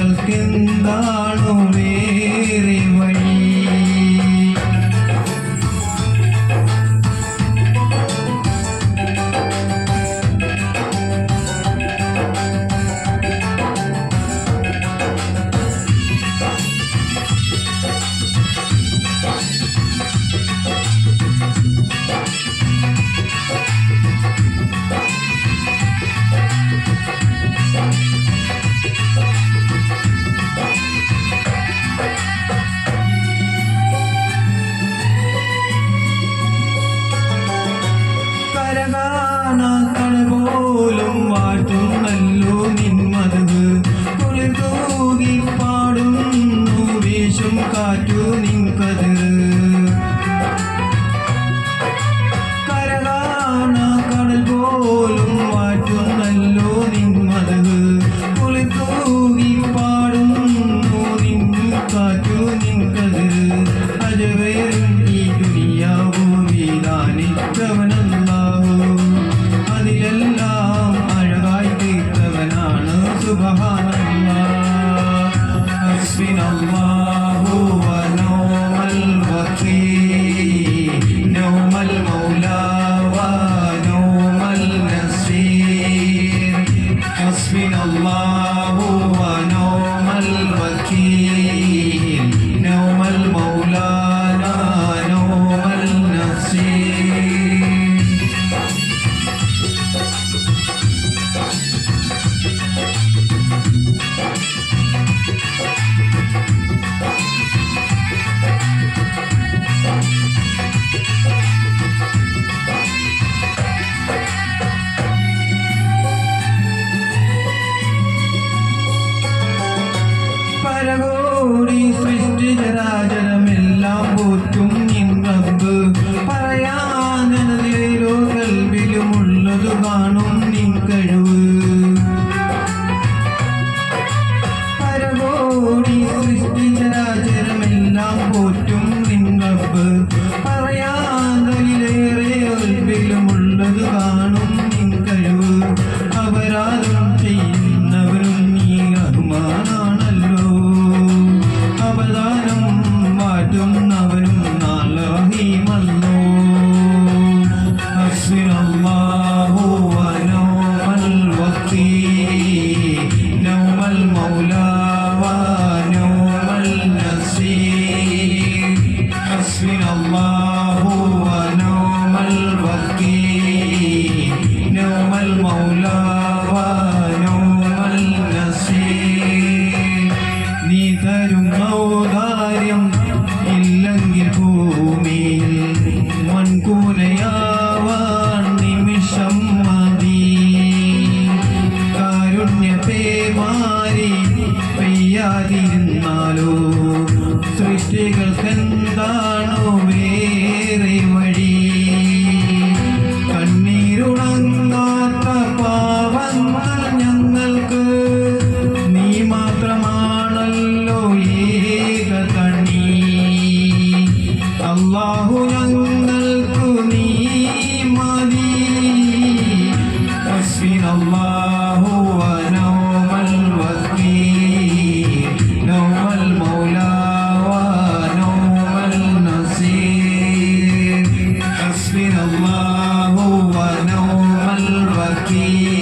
സൃഷ്ടികൾക്കെന്താണോ വേറെ വഴി? പോലും വാഴ്ത്തുന്നല്ലോ നിന്മത് കുളിർ തൂകി പാടുന്നു വീശും കാറ്റു നിൻകത് കരകാണ കടൽ പോലും വാഴ്ത്തുന്നല്ലോ നിന്മത് കുളിർ തൂകി പാടുന്നു നിൻ കാറ്റു നിൻകത് അജവേറും ഈ ദുനിയാവോ വിധാനിച്ചവനല്ലാഹു അതിലെല്ലാം അഴകായി തീർത്തവനാണ് സുബ്ഹാനല്ലാഹ്. ഹസ്ബുനല്ലാഹു വനിഅമൽ വകീൽ നിഅമൽ മൗലാ വനിഅമൽ നസീർ. ഹസ്ബുനല്ലാഹു വനിഅമൽ വകീൽ നിഅമൽ മൗലാ വനിഅമൽ നസീർ. പരകോടി സൃഷ്ടിചരാചരമെല്ലാം പോറ്റും നിൻ റബ്ബ് പറയാനതിലേരോ കൽവിലുമുള്ളതു കാണും നിൻ കഴിവ്. പരകോടി സൃഷ്ടിചരാചരമെല്ലാം പോറ്റും നിൻ റബ്ബ് പറയാനതിലേറെ കൽവിലുമുള്ളതു കാണും നിൻ കഴിവ്. അപരാധം ചെയ്യുന്നവരും നീ റഹ്മാനാണല്ലോ, അവദാനം മാറ്റുന്നവനും റഹീമല്ലോ. ഹസ്ബുനല്ലാഹു വനിഅമൽ വകീൽ നിഅമൽ മൗലാ വനിഅമൽ നസീർ. ഹസ്ബുനല്ലാഹു വനിഅമൽ വകീൽ നിഅമൽ മൗലാ വനിഅമൽ നസീർ. നീ തരും ഔദാര്യം ഇല്ലെങ്കിൽ ഭൂമിയിൽ മൺകൂനയാവാൻ നിമിഷം മതി. കാരുണ്യപേമാരി പെയ്യാതിരുന്നാലോ സൃഷ്ടികൾക്കെന്താണോ വേറെ വഴി? കണ്ണീരുണങ്ങാത്ത പാവങ്ങൾ ഞങ്ങൾക്ക് നീ മാത്രമാണല്ലോ ഏക കണ്ണീ. അല്ലാഹു ഞങ്ങൾക്കു നീ മതി. ഹസ്ബുനല്ലാഹു വനിഅമൽ വകീൽ നിഅമൽ മൗലാ വനിഅമൽ നസീർ. ഹസ്ബുനല്ലാഹു വനിഅമൽ വകീൽ